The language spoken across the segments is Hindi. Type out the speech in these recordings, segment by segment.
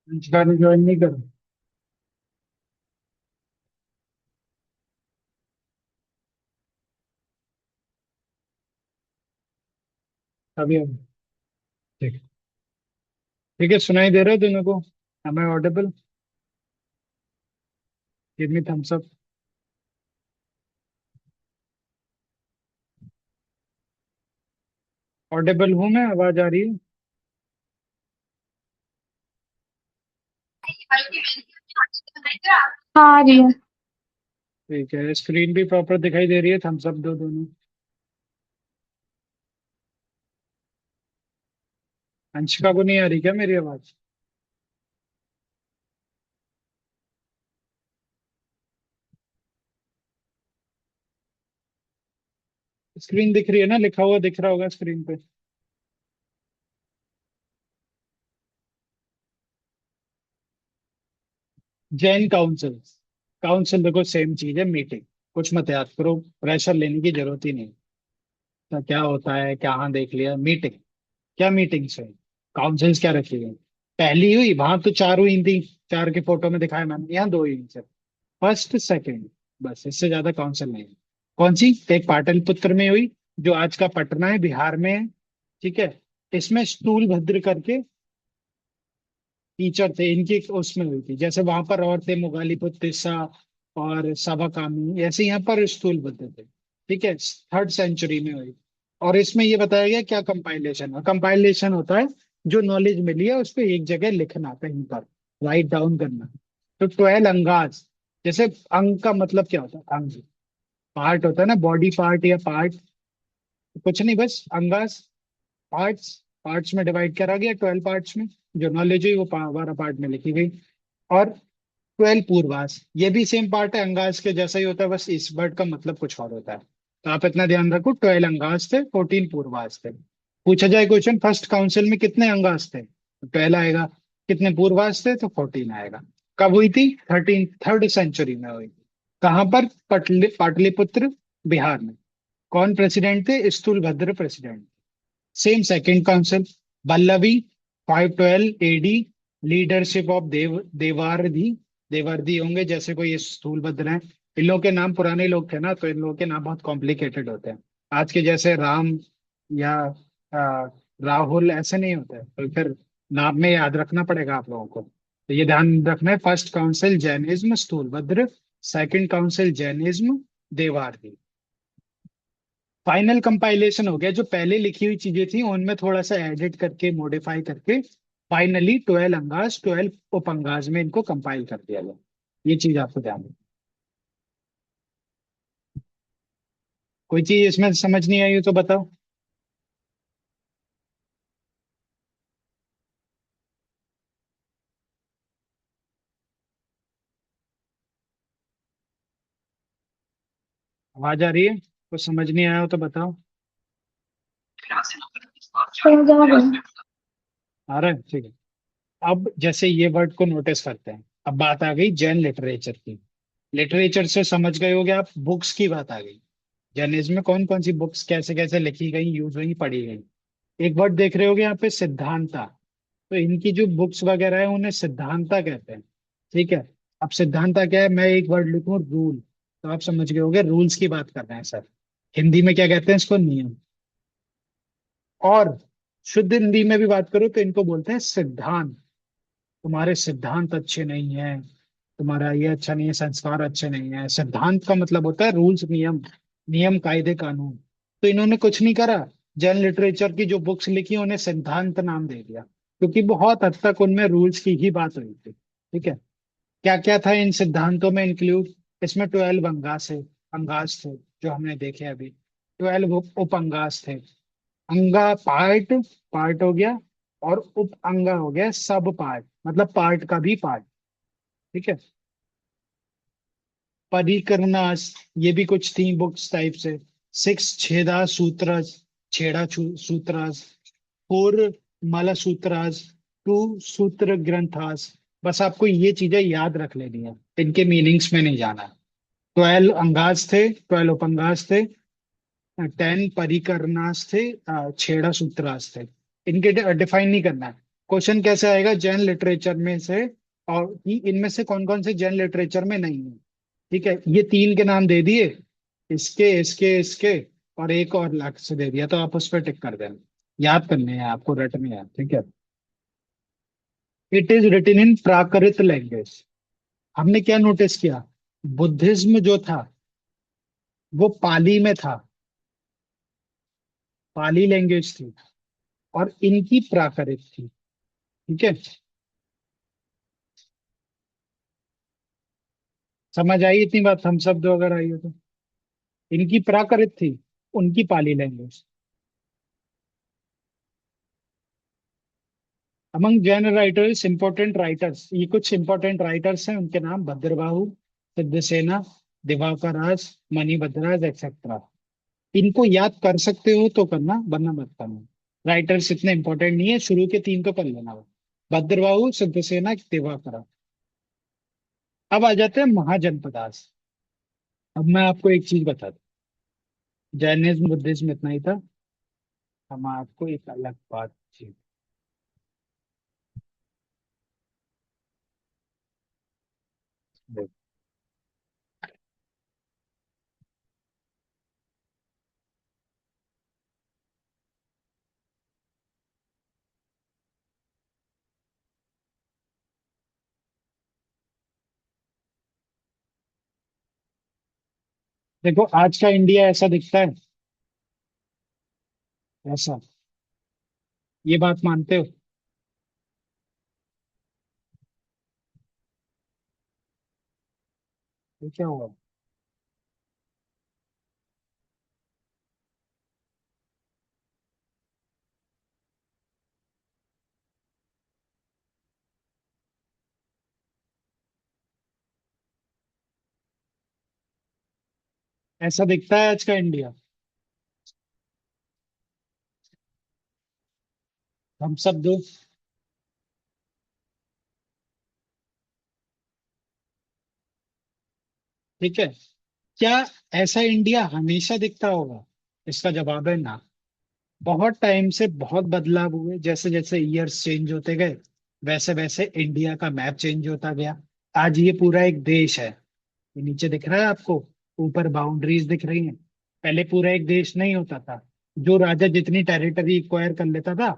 गाने ज्वाइन नहीं करो। अभी अभी ठीक। ठीक है, सुनाई दे रहा है दोनों को? am I audible? give me thumbs up। Audible हूँ मैं? आवाज आ रही है? हाँ जी। ठीक है, स्क्रीन भी प्रॉपर दिखाई दे रही है? थम्स अप दो दोनों। अंशिका को नहीं आ रही क्या मेरी आवाज? स्क्रीन दिख रही है ना? लिखा हुआ दिख रहा होगा स्क्रीन पे। जैन काउंसिल। काउंसिल देखो सेम चीज है, मीटिंग। कुछ मत याद करो, प्रेशर लेने की जरूरत ही नहीं। तो क्या होता है, क्या हाँ देख लिया मीटिंग। क्या मीटिंग से काउंसिल्स क्या रखी गई? पहली हुई वहां तो चार हुई थी। चार के फोटो में दिखाया मैंने, यहाँ दो हुई सिर्फ। फर्स्ट सेकंड, बस इससे ज्यादा काउंसिल नहीं है। कौन सी? एक पाटलिपुत्र में हुई, जो आज का पटना है, बिहार में है। ठीक है। इसमें स्थूल भद्र करके टीचर थे इनकी, उसमें हुई थी। जैसे वहां पर और थे मुगालिपुत्र तिस्सा और साबाकामी, ऐसे यहाँ पर स्थूल भद्र थे। ठीक है, थर्ड सेंचुरी में हुई। और इसमें ये बताया गया क्या कंपाइलेशन है। कंपाइलेशन होता है जो नॉलेज मिली है उस पर एक जगह लिखना, कहीं पर राइट डाउन करना। तो 12 अंगाज। जैसे अंग का मतलब क्या होता है? अंग पार्ट होता है ना, बॉडी पार्ट या पार्ट। कुछ नहीं, बस अंगास, पार्ट्स। पार्ट्स में डिवाइड करा गया 12 पार्ट्स में। जो नॉलेज हुई वो 12 पार्ट में लिखी गई। और 12 पूर्वास, ये भी सेम पार्ट है, अंगास के जैसा ही होता है, बस इस वर्ड का मतलब कुछ और होता है। तो आप इतना ध्यान रखो, 12 अंगास थे, 14 पूर्वास थे। पूछा जाए क्वेश्चन, फर्स्ट काउंसिल में कितने अंगास थे, तो 12 आएगा। कितने पूर्वास थे, तो 14 आएगा। कब हुई थी? थर्ड सेंचुरी में हुई। कहाँ पर? पाटलिपुत्र, बिहार में। कौन प्रेसिडेंट थे? Sthulabhadra president. Same second council, Vallabhi, 512 AD. Leadership of Devardhi. Devardhi होंगे जैसे कोई स्थूलभद्र हैं। इन लोगों के नाम पुराने लोग थे ना, तो इन लोगों के नाम बहुत कॉम्प्लिकेटेड होते हैं। आज के जैसे राम या आ, राहुल ऐसे नहीं होते, तो फिर नाम में याद रखना पड़ेगा आप लोगों को। तो ये ध्यान रखना है, first council Jainism Sthulabhadra, second council Jainism Devardhi. Final compilation हो गया, जो पहले लिखी हुई चीजें थी उनमें थोड़ा सा एडिट करके मॉडिफाई करके फाइनली 12 अंगाज, 12 उपअंगाज में इनको कंपाइल कर दिया गया। ये चीज आपको ध्यान रखनी। कोई चीज इसमें समझ नहीं आई हो तो बताओ। आवाज आ रही है? कुछ समझ नहीं आया हो तो बताओ। समझ आ गई। आ रहा है? ठीक है। अब जैसे ये वर्ड को नोटिस करते हैं, अब बात आ गई जैन लिटरेचर की। लिटरेचर से समझ गए होगे आप, बुक्स की बात आ गई। जैनिज्म में कौन कौन सी बुक्स कैसे कैसे लिखी गई, यूज हुई, पढ़ी गई। एक वर्ड देख रहे होगे यहाँ पे, सिद्धांता। तो इनकी जो बुक्स वगैरह है उन्हें सिद्धांता कहते हैं। ठीक है। अब सिद्धांता क्या है, मैं एक वर्ड लिखूं रूल, तो आप समझ गए होगे रूल्स की बात कर रहे हैं सर। हिंदी में क्या कहते हैं इसको? नियम। और शुद्ध हिंदी में भी बात करो तो इनको बोलते हैं सिद्धांत। तुम्हारे सिद्धांत अच्छे नहीं है, तुम्हारा ये अच्छा नहीं है, संस्कार अच्छे नहीं है। सिद्धांत का मतलब होता है रूल्स, नियम। नियम, कायदे, कानून। तो इन्होंने कुछ नहीं करा, जैन लिटरेचर की जो बुक्स लिखी उन्हें सिद्धांत नाम दे दिया, क्योंकि बहुत हद तक उनमें रूल्स की ही बात हुई थी। ठीक है। क्या क्या था इन सिद्धांतों में इंक्लूड? इसमें 12 अंगास है, अंगास थे जो हमने देखे अभी। 12 उप अंगास थे। अंगा पार्ट, पार्ट हो गया। और उप अंगा हो गया सब पार्ट, मतलब पार्ट का भी पार्ट। ठीक है। परिकरनास, ये भी कुछ थी बुक्स टाइप से। 6 छेदा सूत्रस, सूत्रस। 4 माला सूत्रास। 2 सूत्र ग्रंथास। बस आपको ये चीजें याद रख लेनी है, इनके मीनिंग्स में नहीं जाना है। 12 अंगाज थे, 12 उपंगास थे। 10 परिकरनास थे, छेड़ा सूत्रास थे। इनके डिफाइन नहीं करना है। क्वेश्चन कैसे आएगा, जैन लिटरेचर में से, और कि इनमें से कौन कौन से जैन लिटरेचर में नहीं है। ठीक है, ये तीन के नाम दे दिए, इसके और एक और लाख से दे दिया, तो आप उस पर टिक कर देना। याद करने हैं आपको, रटने हैं, ठीक है। It is written in Prakrit language. हमने क्या नोटिस किया, बुद्धिज्म जो था वो पाली में था, पाली लैंग्वेज थी, और इनकी प्राकृत थी। ठीक है, समझ आई इतनी बात, हम शब्द अगर आई हो तो। इनकी प्राकृत थी, उनकी Pali language. Among Jain writers, important writers, ये कुछ इंपॉर्टेंट राइटर्स हैं, उनके नाम भद्रबाहु, सिद्धसेना, दिवाकर राज, मणिभद्राज एक्सेट्रा। इनको याद कर सकते हो तो करना, वरना मत करना। राइटर्स इतने इंपॉर्टेंट नहीं है, शुरू के तीन तो कर लेना। भद्रबाहु, सिद्धसेना, दिवाकर। अब आ जाते हैं महाजनपदास। अब मैं आपको एक चीज बता दूं, जैनिज्म बुद्धिज्म इतना ही था, हम आपको एक अलग बात चीज। देखो, आज का इंडिया ऐसा दिखता है, ऐसा, ये बात मानते हो? ये क्या हुआ? ऐसा दिखता है आज का इंडिया? हम सब दो। ठीक है, क्या ऐसा इंडिया हमेशा दिखता होगा? इसका जवाब है ना। बहुत टाइम से बहुत बदलाव हुए, जैसे जैसे ईयर्स चेंज होते गए, वैसे वैसे इंडिया का मैप चेंज होता गया। आज ये पूरा एक देश है। ये नीचे दिख रहा है आपको, ऊपर बाउंड्रीज दिख रही हैं। पहले पूरा एक देश नहीं होता था, जो राजा जितनी टेरिटरी एक्वायर कर लेता था,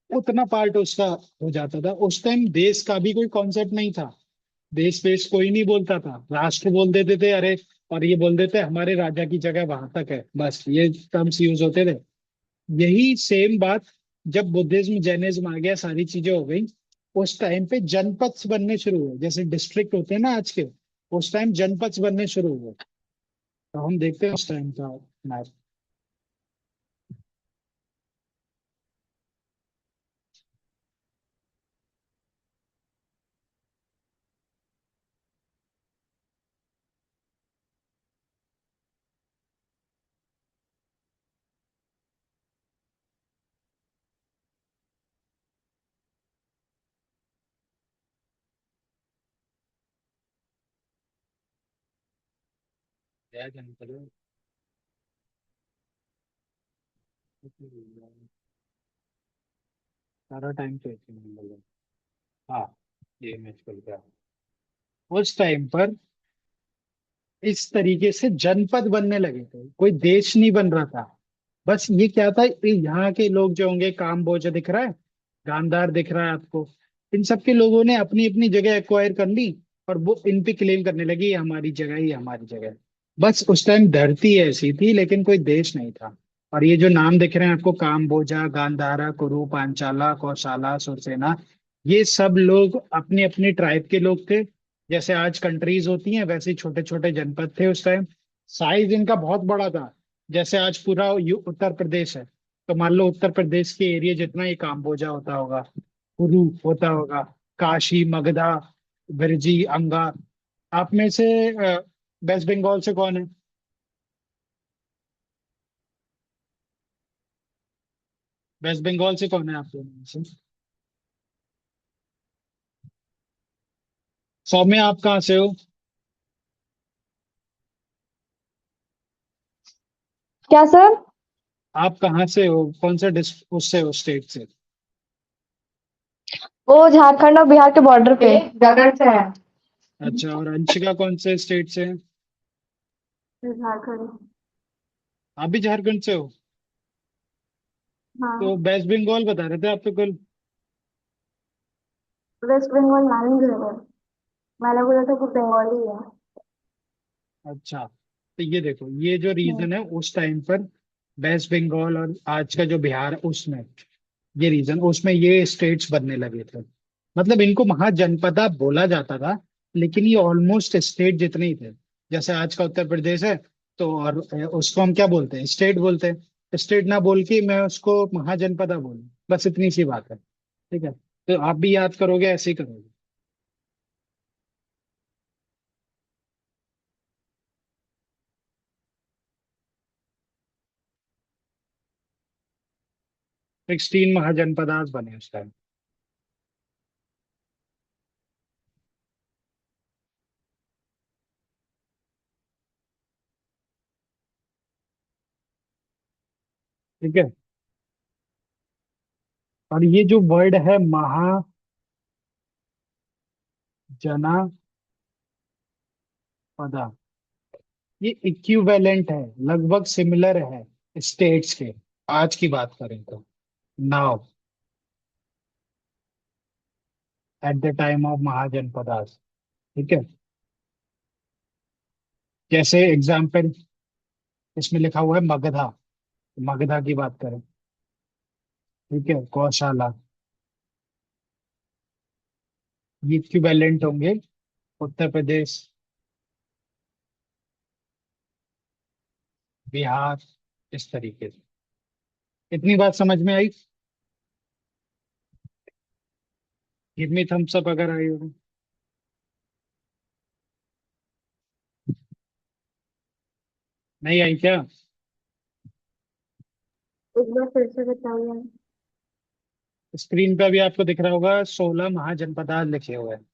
उतना पार्ट उसका हो जाता था। उस टाइम देश का भी कोई कॉन्सेप्ट नहीं था, देश देश कोई नहीं बोलता था, राष्ट्र बोल देते थे, अरे, और ये बोल देते हमारे राजा की जगह वहां तक है, बस ये टर्म्स यूज होते थे। यही सेम बात जब बुद्धिज्म जैनिज्म आ गया, सारी चीजें हो गई, उस टाइम पे जनपद बनने शुरू हुए, जैसे डिस्ट्रिक्ट होते हैं ना आज के, उस टाइम जनपद बनने शुरू हुए। तो हम देखते हैं उस टाइम का मैप। क्या जनपद है? सारा टाइम तो एक ही नंबर है। हाँ, ये मैं खुल गया। उस टाइम पर इस तरीके से जनपद बनने लगे थे, कोई देश नहीं बन रहा था। बस ये क्या था, ये यहाँ के लोग जो होंगे, काम्बोज दिख रहा है, गांधार दिख रहा है आपको, इन सब के लोगों ने अपनी अपनी जगह एक्वायर कर ली, और वो इन पे क्लेम करने लगी, ये हमारी जगह, ये हमारी जगह है। बस उस टाइम धरती ऐसी थी, लेकिन कोई देश नहीं था। और ये जो नाम दिख रहे हैं आपको, काम्बोजा, गांधारा, कुरु, पांचाला, कौशाला, सुरसेना, ये सब लोग अपने अपने ट्राइब के लोग थे। जैसे आज कंट्रीज होती हैं, वैसे छोटे छोटे जनपद थे उस टाइम। साइज इनका बहुत बड़ा था। जैसे आज पूरा उत्तर प्रदेश है, तो मान लो उत्तर प्रदेश के एरिया जितना ही काम्बोजा होता होगा, कुरु होता होगा, काशी, मगधा, विरजी, अंगा। आप में से वेस्ट बंगाल से कौन है? वेस्ट बंगाल से कौन है आप दोनों में से? सौम्य, आप कहाँ से हो? क्या सर? आप कहाँ से हो, कौन सा उससे हो, स्टेट से? वो झारखंड और बिहार के बॉर्डर पे झारखंड से है। अच्छा, और अंशिका कौन से स्टेट से है? झारखंड। आप भी झारखंड से हो? तो हाँ। वेस्ट बंगाल बता रहे थे आप तो कल। वेस्ट बंगाल नहीं है। मैंने बोला था कि बंगाली है। अच्छा, तो ये देखो, ये जो हम्म। रीजन है उस टाइम पर वेस्ट बंगाल और आज का जो बिहार है उसमें, ये रीजन उसमें ये स्टेट्स बनने लगे थे। मतलब इनको महाजनपदा बोला जाता था, लेकिन ये ऑलमोस्ट स्टेट जितने ही थे। जैसे आज का उत्तर प्रदेश है, तो और उसको हम क्या बोलते हैं, स्टेट बोलते हैं। स्टेट ना बोल के मैं उसको महाजनपदा बोलूं, बस इतनी सी बात है। ठीक है, तो आप भी याद करोगे, ऐसे ही करोगे। 16 महाजनपदास बने उस टाइम। ठीक है, और ये जो वर्ड है महाजनापदा, ये इक्विवेलेंट है, लगभग सिमिलर है स्टेट्स के। आज की बात करें तो, now, at the time of mahajanapadas. ठीक है, जैसे एग्जाम्पल इसमें लिखा हुआ है मगधा। मगधा की बात करें, ठीक है, कौशाला, ये इक्विवेलेंट होंगे उत्तर प्रदेश, बिहार, इस तरीके से। इतनी बात समझ में आई? गिव मी थम्स अप अगर आई हो। नहीं आई क्या? एक बार फिर से बताइए। स्क्रीन पे भी आपको दिख रहा होगा 16 महाजनपदास लिखे हुए हैं।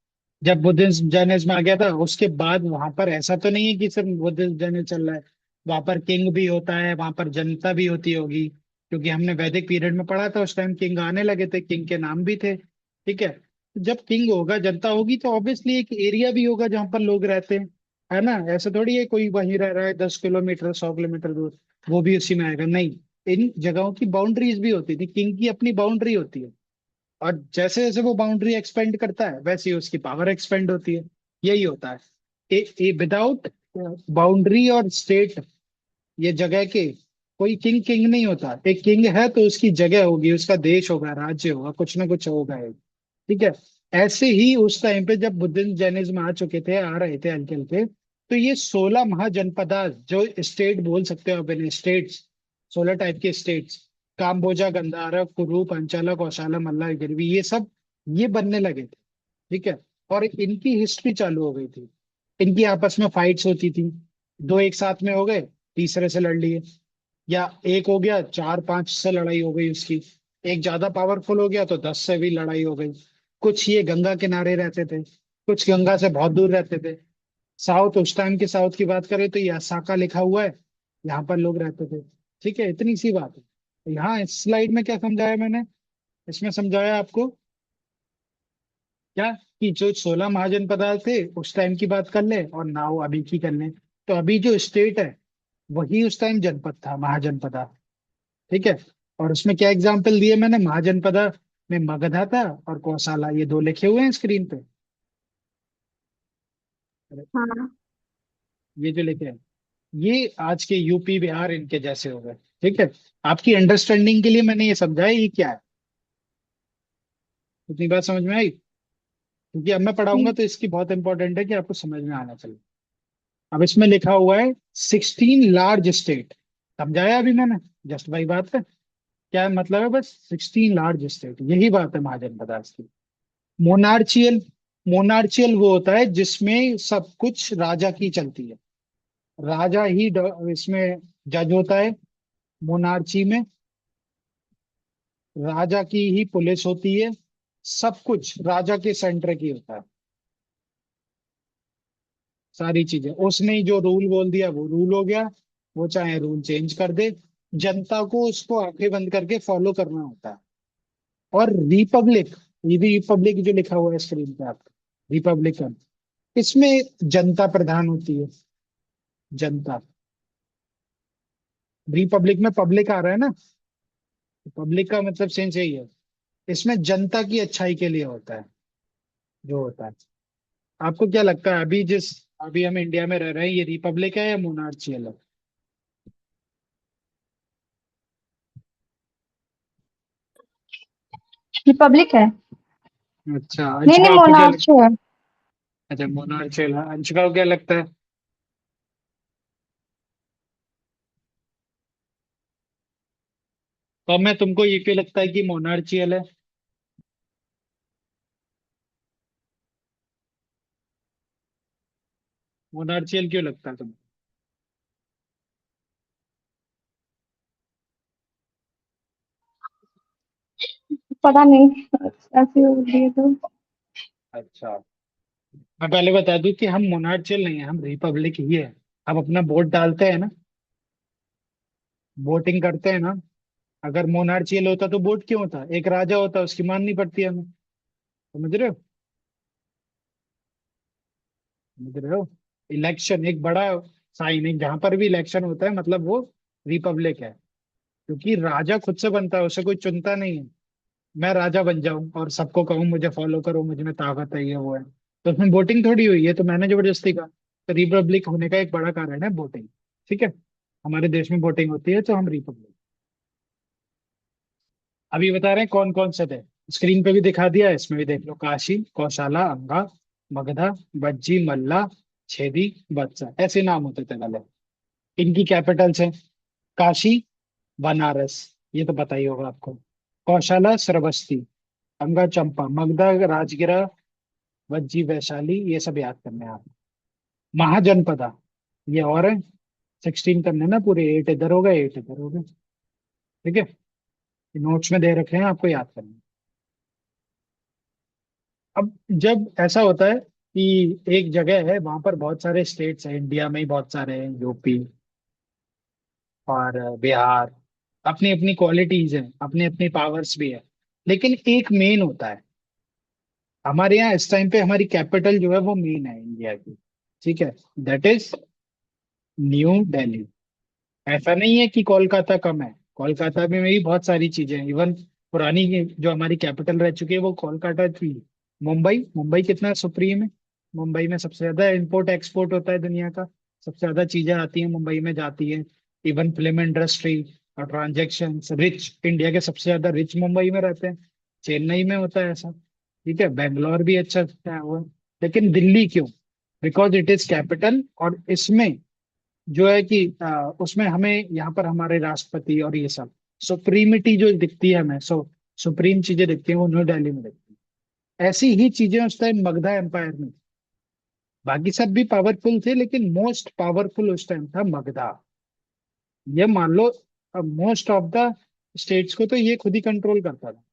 जब बुद्धिज्म जैनिज्म आ गया था उसके बाद वहां पर ऐसा तो नहीं है कि सिर्फ बुद्धिज्म जैनिज्म चल रहा है। वहां पर किंग भी होता है, वहां पर जनता भी होती होगी, क्योंकि हमने वैदिक पीरियड में पढ़ा था, उस टाइम किंग आने लगे थे, किंग के नाम भी थे। ठीक है, जब किंग होगा, जनता होगी, तो ऑब्वियसली एक एरिया भी होगा जहाँ पर लोग रहते हैं, है ना? ऐसा थोड़ी है कोई वहीं रह रहा है 10 किलोमीटर 100 किलोमीटर दूर, वो भी उसी में आएगा, नहीं। इन जगहों की बाउंड्रीज भी होती थी, किंग की अपनी बाउंड्री होती है। और जैसे जैसे वो बाउंड्री एक्सपेंड करता है वैसे ही उसकी पावर एक्सपेंड होती है। यही होता है। विदाउट बाउंड्री और स्टेट, ये जगह के, कोई किंग किंग नहीं होता। एक किंग है तो उसकी जगह होगी, उसका देश होगा, राज्य होगा, कुछ ना कुछ होगा एक। ठीक है, ऐसे ही उस टाइम पे जब बुद्धिज्म जैनिज्म आ चुके थे, आ रहे थे हल्के हल्के, तो ये 16 महाजनपदा, जो स्टेट बोल सकते हो आप इन्हें, स्टेट्स, 16 टाइप के स्टेट्स, काम्बोजा, गंधारा, कुरु, पंचाला, कौशाला, मल्ला, गिरवी, ये सब ये बनने लगे थे। ठीक है, और इनकी हिस्ट्री चालू हो गई थी। इनकी आपस में फाइट्स होती थी, दो एक साथ में हो गए, तीसरे से लड़ लिए, या एक हो गया, चार पांच से लड़ाई हो गई उसकी, एक ज्यादा पावरफुल हो गया तो 10 से भी लड़ाई हो गई। कुछ ये गंगा किनारे रहते थे, कुछ गंगा से बहुत दूर रहते थे। साउथ, उस टाइम के साउथ की बात करें तो ये असाका लिखा हुआ है, यहाँ पर लोग रहते थे। ठीक है, इतनी सी बात है। यहाँ इस स्लाइड में क्या समझाया मैंने, इसमें समझाया आपको क्या, कि जो 16 महाजनपद थे उस टाइम की बात कर ले, और नाउ अभी की कर ले। तो अभी जो स्टेट है वही उस टाइम जनपद था, महाजनपदा। ठीक है, और उसमें क्या एग्जाम्पल दिए मैंने, महाजनपदा में मगधा था और कौशाला, ये दो लिखे हुए हैं स्क्रीन पे। हाँ। ये जो लिखे हैं, ये आज के यूपी बिहार इनके जैसे हो गए। ठीक है, आपकी अंडरस्टैंडिंग के लिए मैंने ये समझाया ये क्या है। इतनी बात समझ में आई? क्योंकि अब मैं पढ़ाऊंगा तो इसकी बहुत इंपॉर्टेंट है कि आपको समझ में आना चाहिए। अब इसमें लिखा हुआ है 16 लार्ज स्टेट, समझाया अभी मैंने, जस्ट वही बात है। क्या मतलब है, बस 16 लार्ज स्टेट, यही बात है महाजनपद की। मोनार्चियल, मोनार्चियल वो होता है जिसमें सब कुछ राजा की चलती है, राजा ही इसमें जज होता है। मोनार्ची में राजा की ही पुलिस होती है, सब कुछ राजा के सेंटर की होता है, सारी चीजें उसने ही जो रूल बोल दिया वो रूल हो गया। वो चाहे रूल चेंज कर दे, जनता को उसको आंखें बंद करके फॉलो करना होता है। और रिपब्लिक, ये भी रिपब्लिक जो लिखा हुआ है स्क्रीन पे आपका, रिपब्लिकन, इसमें जनता प्रधान होती है, जनता। रिपब्लिक में पब्लिक आ रहा है ना, पब्लिक का मतलब सेंस यही है। इसमें जनता की अच्छाई के लिए होता है, जो होता है। आपको क्या लगता है अभी जिस, अभी हम इंडिया में रह रहे हैं, ये रिपब्लिक है या मोनार्चियल है? रिपब्लिक है। अच्छा, नहीं अंशिका नहीं, आपको क्या लगता मोनार्ची है। है? अच्छा, मोनार्चियल है। अंशिका को क्या लगता है? तो मैं तुमको ये क्यों लगता है कि मोनार्चियल है? मोनार्चियल क्यों लगता है तुमको? पता नहीं, ऐसे हो रही है तो। अच्छा, मैं पहले बता दूं कि हम मोनार्चियल नहीं है, हम रिपब्लिक ही है। हम अपना वोट डालते हैं ना, वोटिंग करते हैं ना। अगर मोनार्चियल होता तो वोट क्यों होता? एक राजा होता, उसकी माननी पड़ती है हमें। समझ रहे हो? समझ रहे हो? इलेक्शन एक बड़ा साइन है, जहां पर भी इलेक्शन होता है मतलब वो रिपब्लिक है। क्योंकि राजा खुद से बनता है, उसे कोई चुनता नहीं है। मैं राजा बन जाऊं और सबको कहूं मुझे फॉलो करो, मुझ में ताकत है, ये वो है, तो उसमें वोटिंग थोड़ी हुई है, तो मैंने जबरदस्ती कहा। तो रिपब्लिक होने का एक बड़ा कारण है वोटिंग। ठीक है, हमारे देश में वोटिंग होती है तो हम रिपब्लिक। अभी बता रहे हैं कौन कौन से थे। स्क्रीन पे भी दिखा दिया है, इसमें भी देख लो। काशी, कौशाला, अंगा, मगधा, बज्जी, मल्ला, छेदी, बत्सा, ऐसे नाम होते थे पहले। इनकी कैपिटल्स है। काशी, बनारस, ये तो पता ही होगा आपको। कौशाला, श्रावस्ती। अंगा, चंपा। मगधा, राजगिरा। वज्जी, वैशाली। ये सब याद करने हैं आप। महाजनपदा, ये और है। 16 करने ना पूरे, 8 इधर हो गए, 8 इधर हो गए। ठीक है, नोट्स में दे रखे हैं, आपको याद करना है। अब जब ऐसा होता है कि एक जगह है, वहां पर बहुत सारे स्टेट्स हैं, इंडिया में ही बहुत सारे हैं, यूपी और बिहार। अपनी अपनी क्वालिटीज हैं, अपनी अपनी पावर्स भी है। लेकिन एक मेन होता है। हमारे यहाँ इस टाइम पे हमारी कैपिटल जो है वो मेन है इंडिया की। ठीक है, दैट इज न्यू दिल्ली। ऐसा नहीं है कि कोलकाता कम है, कोलकाता में भी बहुत सारी चीजें हैं। इवन पुरानी जो हमारी कैपिटल रह चुकी है वो कोलकाता थी। मुंबई, मुंबई कितना सुप्रीम है। मुंबई में सबसे ज्यादा इंपोर्ट एक्सपोर्ट होता है दुनिया का। सबसे ज्यादा चीजें आती हैं मुंबई में, जाती हैं। इवन फिल्म इंडस्ट्री और ट्रांजेक्शन, रिच, इंडिया के सबसे ज्यादा रिच मुंबई में रहते हैं। चेन्नई में होता है ऐसा। ठीक है, बेंगलोर भी अच्छा है वो। लेकिन दिल्ली क्यों? बिकॉज इट इज कैपिटल, और इसमें जो है कि उसमें हमें यहाँ पर हमारे राष्ट्रपति और ये सब सुप्रीमिटी जो दिखती है हमें, सुप्रीम चीजें दिखती हैं वो न्यू दिल्ली में दिखती है। ऐसी ही चीजें उस टाइम मगधा एम्पायर में थी। बाकी सब भी पावरफुल थे, लेकिन मोस्ट पावरफुल उस टाइम था मगधा। ये मान लो, मोस्ट ऑफ द स्टेट्स को तो ये खुद ही कंट्रोल करता था।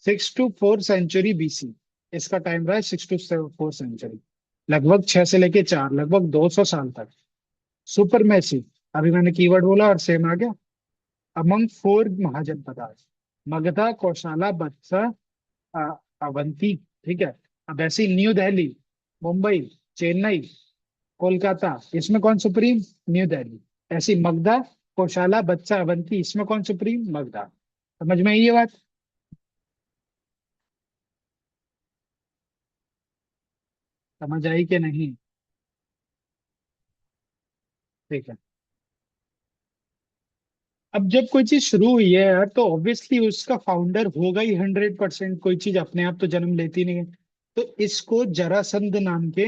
6 to 4 सेंचुरी बीसी इसका टाइम रहा है, 6 to 4 सेंचुरी। लगभग 6 से लेके 4, लगभग 200 साल तक। सुपरमेसी, अभी मैंने कीवर्ड बोला और सेम आ गया। अमंग 4 महाजनपदा, मगधा, कौशाला, बत्सा, अवंती। ठीक है, अब ऐसी न्यू दिल्ली, मुंबई, चेन्नई, कोलकाता, इसमें कौन सुप्रीम? न्यू दिल्ली। ऐसी मगधा, कौशाला, बत्सा, अवंती, इसमें कौन सुप्रीम? मगधा। समझ में आई ये बात? समझ आई कि नहीं? ठीक है। अब जब कोई चीज शुरू हुई है यार, तो ऑब्वियसली उसका फाउंडर होगा ही 100%। कोई चीज अपने आप तो जन्म लेती नहीं है। तो इसको जरासंध नाम के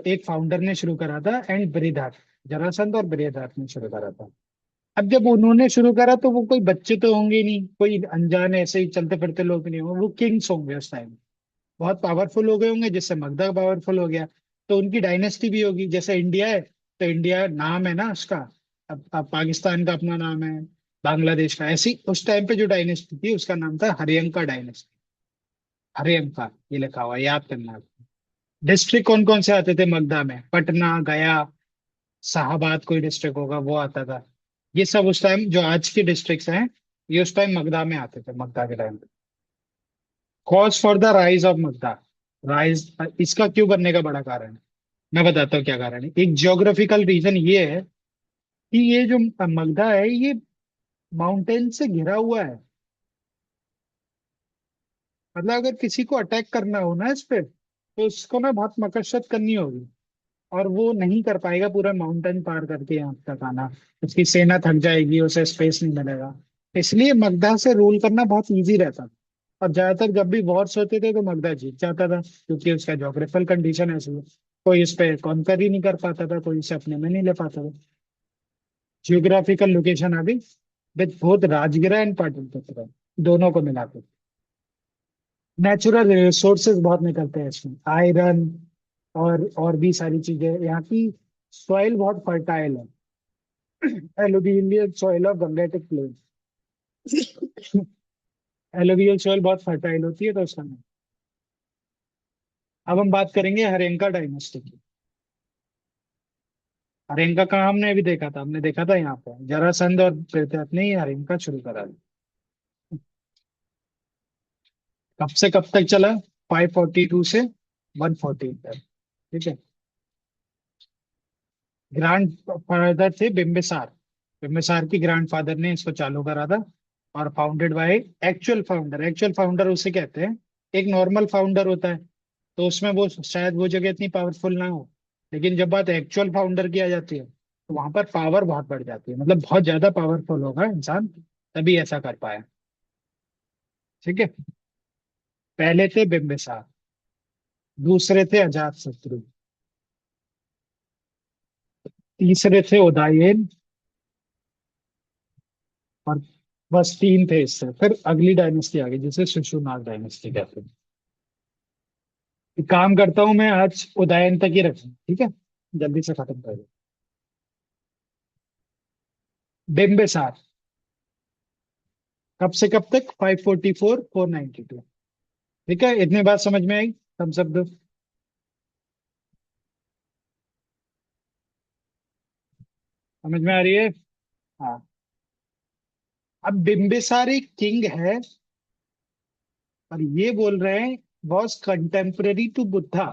एक फाउंडर ने शुरू करा था, एंड बृहदारथ। जरासंध और बृहदारथ ने शुरू करा था। अब जब उन्होंने शुरू करा तो वो कोई बच्चे तो होंगे ही नहीं, कोई अनजान ऐसे ही चलते फिरते लोग नहीं होंगे, वो किंग्स होंगे उस टाइम। बहुत पावरफुल हो गए होंगे, जिससे मगधा पावरफुल हो गया। तो उनकी डायनेस्टी भी होगी, जैसे इंडिया है तो इंडिया नाम है ना उसका। अब पाकिस्तान का अपना नाम है, बांग्लादेश का। ऐसी उस टाइम पे जो डायनेस्टी थी उसका नाम था हरियंका डायनेस्टी। हरियंका, ये लिखा हुआ है, याद करना है। डिस्ट्रिक्ट कौन कौन से आते थे मगधा में? पटना, गया, शाहाबाद, कोई डिस्ट्रिक्ट होगा वो आता था। ये सब उस टाइम जो आज के डिस्ट्रिक्ट्स हैं, ये उस टाइम मगधा में आते थे, मगधा के टाइम पे। Cause for the rise of Magadha. Rise, इसका क्यों बनने का बड़ा कारण है, मैं बताता हूँ क्या कारण है। एक जियोग्राफिकल रीजन ये है कि ये जो मगधा है ये माउंटेन से घिरा हुआ है। मतलब अगर किसी को अटैक करना हो ना इस पे, तो उसको ना बहुत मशक्कत करनी होगी, और वो नहीं कर पाएगा पूरा माउंटेन पार करके यहाँ तक आना। उसकी सेना थक जाएगी, उसे स्पेस नहीं मिलेगा। इसलिए मगधा से रूल करना बहुत इजी रहता था। और ज्यादातर जब भी वॉर्स होते थे तो मगधा जीत जाता था, क्योंकि उसका जोग्राफिकल कंडीशन ऐसी है। कोई इस पे कॉन्कर ही नहीं कर पाता था, कोई इसे अपने में नहीं ले पाता था। जियोग्राफिकल लोकेशन आ गई विद बोथ राजगिरा एंड पाटलिपुत्र, दोनों को मिला के। नेचुरल रिसोर्सेज बहुत निकलते हैं इसमें, आयरन और भी सारी चीजें। यहाँ की सॉइल बहुत फर्टाइल है, alluvial soil of Gangetic plain. Alluvial soil बहुत फर्टाइल होती है, तो उसका नाम। अब हम बात करेंगे हरेंका डायनेस्टी की। हरेंका का हमने अभी देखा था, हमने देखा था यहाँ पे जरासंध और पृथ्वी ने ही हरेंका शुरू करा। कब से कब तक चला? 542 से 114 तक। ठीक है। ग्रैंड फादर थे बिम्बिसार। बिम्बिसार की ग्रैंड फादर ने इसको चालू करा था। और founded by actual founder. Actual founder उसे कहते हैं। एक नॉर्मल फाउंडर होता है, तो उसमें वो शायद वो जगह इतनी पावरफुल ना हो, लेकिन जब बात एक्चुअल फाउंडर की आ जाती है तो वहां पर पावर बहुत बढ़ जाती है। मतलब बहुत ज्यादा पावरफुल होगा इंसान, तभी ऐसा कर पाया। ठीक है। पहले थे बिम्बिसार, दूसरे थे अजात शत्रु, तीसरे थे उदयन, और बस तीन थे इससे। फिर अगली डायनेस्टी आ गई जिसे शिशुनाग डायनेस्टी कहते हैं। एक काम करता हूँ मैं, आज उदयन तक ही रखें, ठीक है, जल्दी से खत्म कर दो। बिम्बिसार कब से कब तक? 544 492। ठीक है, इतनी बात समझ में आई? हम सब दो समझ में आ रही है? हाँ। अब बिम्बिसार एक किंग है, और ये बोल रहे हैं was contemporary to Buddha.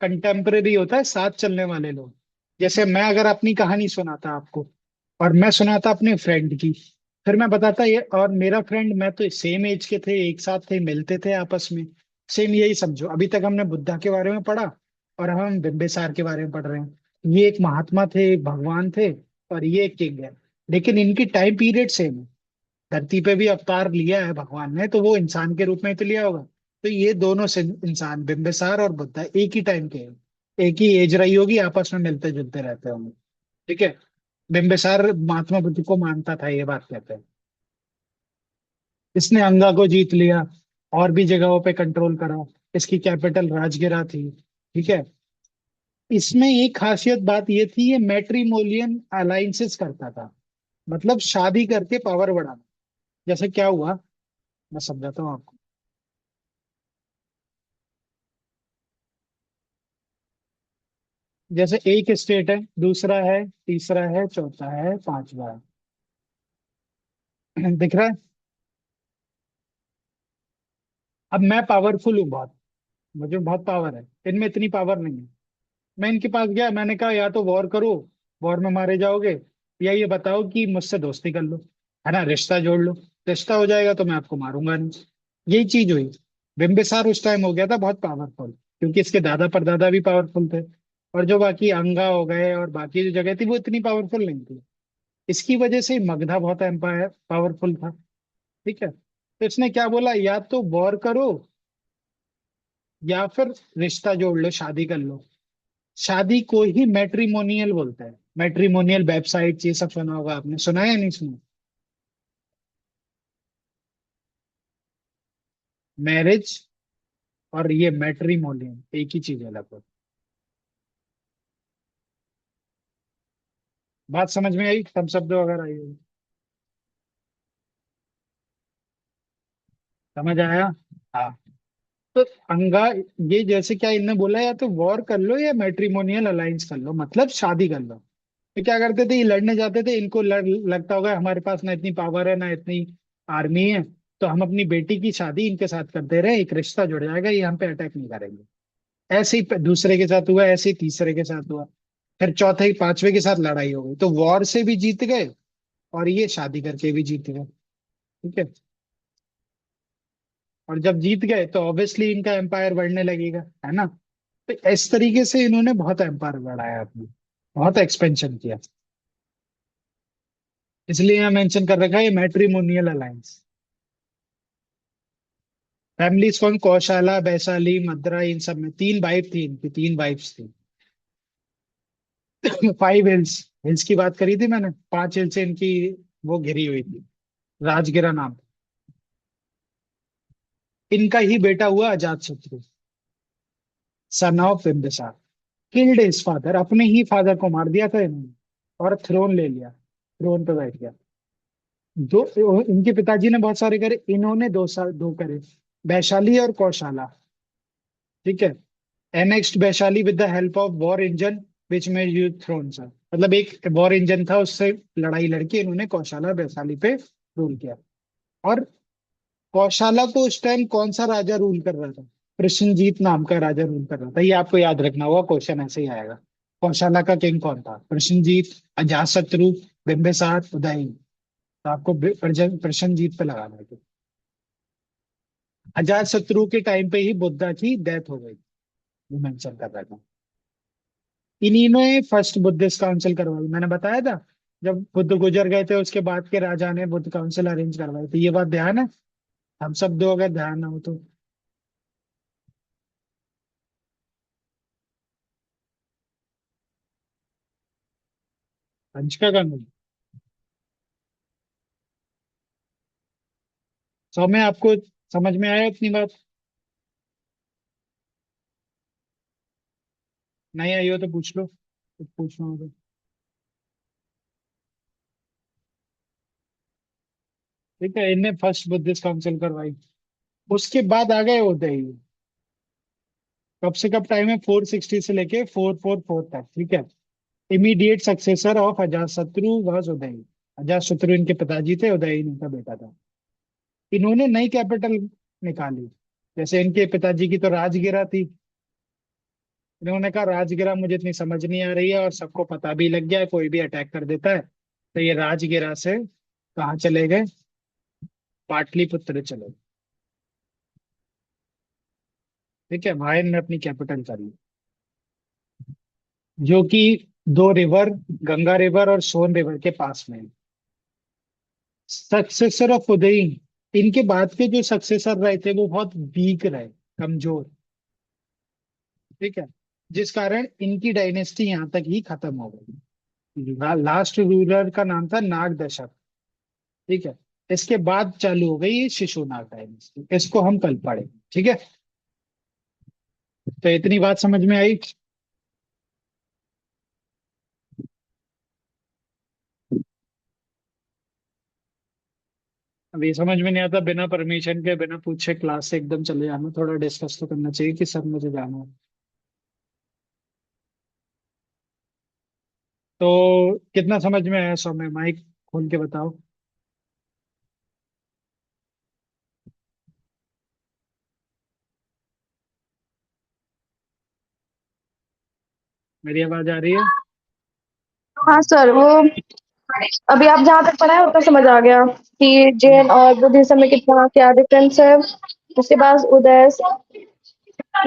Contemporary होता है साथ चलने वाले लोग। जैसे मैं अगर अपनी कहानी सुनाता आपको, और मैं सुनाता अपने फ्रेंड की, फिर मैं बताता ये और मेरा फ्रेंड, मैं तो सेम एज के थे, एक साथ थे, मिलते थे आपस में। सेम यही समझो, अभी तक हमने बुद्धा के बारे में पढ़ा, और हम बिम्बिसार के बारे में पढ़ रहे हैं। ये एक महात्मा थे, एक भगवान थे, और ये एक किंग है। लेकिन इनकी टाइम पीरियड सेम है। धरती पे भी अवतार लिया है भगवान ने, तो वो इंसान के रूप में तो लिया होगा। तो ये दोनों से इंसान, बिम्बिसार और बुद्धा, एक ही टाइम के हैं। एक ही एज रही होगी, आपस में मिलते जुलते रहते होंगे। ठीक है। बिम्बिसार महात्मा बुद्ध को मानता था, ये बात कहते हैं। इसने अंगा को जीत लिया, और भी जगहों पे कंट्रोल करा। इसकी कैपिटल राजगिरा थी। ठीक है। इसमें एक खासियत बात ये थी, ये मैट्रिमोनियल अलायंसेस करता था। मतलब शादी करके पावर बढ़ाना। जैसे क्या हुआ, मैं समझाता हूँ आपको। जैसे एक स्टेट है, दूसरा है, तीसरा है, चौथा है, पांचवा है। दिख रहा है? अब मैं पावरफुल हूँ बहुत, मुझे बहुत पावर है, इनमें इतनी पावर नहीं है। मैं इनके पास गया, मैंने कहा या तो वॉर करो, वॉर में मारे जाओगे, या ये बताओ कि मुझसे दोस्ती कर लो, है ना, रिश्ता जोड़ लो। रिश्ता हो जाएगा तो मैं आपको मारूंगा नहीं। यही चीज हुई। बिम्बिसार उस टाइम हो गया था बहुत पावरफुल, क्योंकि इसके दादा परदादा भी पावरफुल थे। और जो बाकी अंगा हो गए और बाकी जो जगह थी वो इतनी पावरफुल नहीं थी। इसकी वजह से मगधा बहुत एम्पायर पावरफुल था। ठीक है। तो इसने क्या बोला, या तो वॉर करो, या फिर रिश्ता जोड़ लो, शादी कर लो। शादी को ही मैट्रिमोनियल बोलते हैं। मैट्रिमोनियल वेबसाइट, ये सब सुना होगा आपने, सुना है या नहीं सुना? मैरिज और ये मैट्रिमोनियल एक ही चीज है लगभग। बात समझ में आई? सब शब्द वगैरह आई होगी। समझ आया? हाँ। तो अंगा, ये जैसे क्या इनने बोला, या तो वॉर कर लो या मैट्रिमोनियल अलायंस कर लो, मतलब शादी कर लो। तो क्या करते थे, ये लड़ने जाते थे, इनको लगता होगा हमारे पास ना इतनी पावर है ना इतनी आर्मी है, तो हम अपनी बेटी की शादी इनके साथ करते रहे, एक रिश्ता जुड़ जाएगा, ये हम पे अटैक नहीं करेंगे। ऐसे ही दूसरे के साथ हुआ, ऐसे ही तीसरे के साथ हुआ, फिर चौथे पांचवे के साथ लड़ाई हो गई, तो वॉर से भी जीत गए और ये शादी करके भी जीत गए। ठीक है। और जब जीत गए तो ऑब्वियसली इनका एम्पायर बढ़ने लगेगा, है ना। तो इस तरीके से इन्होंने बहुत एम्पायर बढ़ाया अपनी, बहुत एक्सपेंशन किया। इसलिए यहाँ मेंशन कर रखा है मैट्रिमोनियल अलायंस। फैमिलीज कौन, कौशाला, वैशाली, मद्रा, इन सब में तीन वाइफ थी इनकी, तीन वाइफ्स थी। 5 हिल्स, हिल्स की बात करी थी मैंने, 5 हिल से इनकी वो घिरी हुई थी, राजगिरा नाम। इनका ही बेटा हुआ अजात शत्रु, son of Bimbisara. Killed his father, अपने ही फादर को मार दिया था इन्होंने, और थ्रोन ले लिया, थ्रोन पे बैठ गया। दो, इनके पिताजी ने बहुत सारे करे, इन्होंने 2 साल दो करे, वैशाली और कौशाला। ठीक है। Annexed Vaishali with the help of war engine विच में यूज थ्रोन सर, मतलब एक वॉर इंजन था, उससे लड़ाई लड़के इन्होंने कौशाला वैशाली पे रूल किया। और कौशाला को उस टाइम कौन सा राजा रूल कर रहा था? प्रसेनजीत नाम का राजा रूल कर रहा था, ये आपको याद रखना होगा, क्वेश्चन ऐसे ही आएगा। कौशाला का किंग कौन था? प्रसेनजीत, अजातशत्रु, बिंबिसार, उदयन। तो आपको प्रसेनजीत पे लगाना है। अजातशत्रु के टाइम पे ही बुद्धा की डेथ हो गई, वो मेंशन कर रहा था। इन्हीं ने फर्स्ट बुद्धिस्ट काउंसिल करवाई, मैंने बताया था। जब बुद्ध गुजर गए थे उसके बाद के राजा ने बुद्ध काउंसिल अरेंज करवाई थी, ये बात ध्यान है? हम सब दो अगर ध्यान ना हो तो। पंचका कानून। सौम्य आपको समझ में आया इतनी बात? नहीं आई हो तो पूछ लो, कुछ पूछना हो तो। ठीक है, इनने फर्स्ट बुद्धिस्ट काउंसिल करवाई। उसके बाद आ गए उदय। कब से कब टाइम है? 460 से लेके 444 तक। ठीक है। Immediate successor of Ajatashatru was Udaya. Ajatashatru इनके पिताजी थे, उदय इनका बेटा था। इन्होंने नई कैपिटल निकाली। जैसे इनके पिताजी की तो राजगिरा थी, इन्होंने कहा राजगिरा मुझे इतनी समझ नहीं आ रही है, और सबको पता भी लग गया है, कोई भी अटैक कर देता है, तो ये राजगिरा से कहाँ चले गए? पाटलिपुत्र चले गए। ठीक है, मायन ने अपनी कैपिटल कर ली, जो कि 2 रिवर, गंगा रिवर और सोन रिवर के पास में है। सक्सेसर ऑफ उदयन, इनके बाद के जो सक्सेसर रहे थे वो बहुत वीक रहे, कमजोर। ठीक है। जिस कारण इनकी डायनेस्टी यहाँ तक ही खत्म हो गई। लास्ट रूलर का नाम था नाग दशक। ठीक है। इसके बाद चालू हो गई ये शिशुनाग डायनेस्टी, इसको हम कल पढ़ेंगे। ठीक है। तो इतनी बात समझ में आई? अब ये समझ में नहीं आता बिना परमिशन के, बिना पूछे क्लास से एकदम चले जाना, थोड़ा डिस्कस तो करना चाहिए कि सर मुझे जाना है। तो कितना समझ में आया सौम्य, माइक खोल के बताओ। मेरी आवाज आ रही है? हाँ सर, वो अभी आप जहाँ तक पढ़ाए उतना समझ आ गया कि हम्म। जैन और बुद्धिज्म में कितना क्या डिफरेंस है। उसके बाद उदय,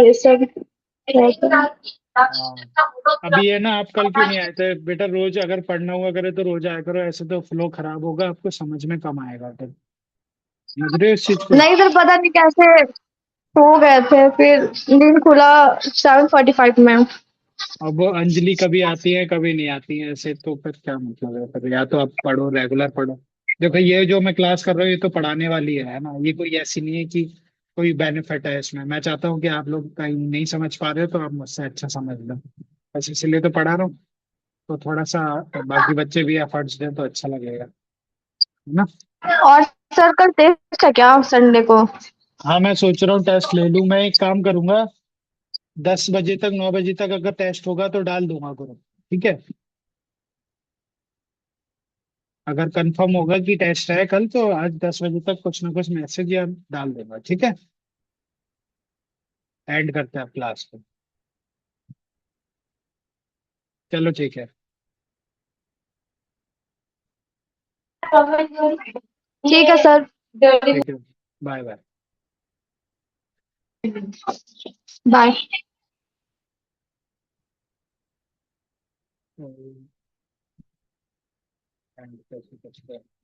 ये सब है। हाँ। अभी ये ना, आप कल क्यों नहीं आए थे बेटा? रोज अगर पढ़ना हुआ करे तो रोज आया करो, ऐसे तो फ्लो खराब होगा, आपको समझ में कम आएगा फिर। समझ रहे हो इस चीज को? नहीं सर, पता नहीं कैसे सो गए थे, फिर नींद खुला 7:45 में। अब वो अंजलि कभी आती है कभी नहीं आती है, ऐसे तो फिर क्या मतलब है? फिर या तो आप पढ़ो, रेगुलर पढ़ो। देखो ये जो मैं क्लास कर रहा हूँ ये तो पढ़ाने वाली है ना, ये कोई ऐसी नहीं है कि कोई बेनिफिट है इसमें। मैं चाहता हूँ कि आप लोग कहीं नहीं समझ पा रहे हो तो आप मुझसे अच्छा समझ लो, बस इसलिए तो पढ़ा रहा हूँ। तो थोड़ा सा बाकी बच्चे भी एफर्ट्स दें तो अच्छा लगेगा, है ना। और सर कल टेस्ट है क्या संडे को? हाँ, मैं सोच रहा हूँ टेस्ट ले लूँ। मैं एक काम करूंगा, 10 बजे तक, 9 बजे तक अगर टेस्ट होगा तो डाल दूंगा ग्रुप। ठीक है। अगर कंफर्म होगा कि टेस्ट है कल तो आज 10 बजे तक कुछ ना कुछ मैसेज या डाल देगा, ठीक है। एंड करते हैं क्लास को। चलो ठीक है। ठीक है सर। ठीक है। Bye bye. बाय। एंड कैसे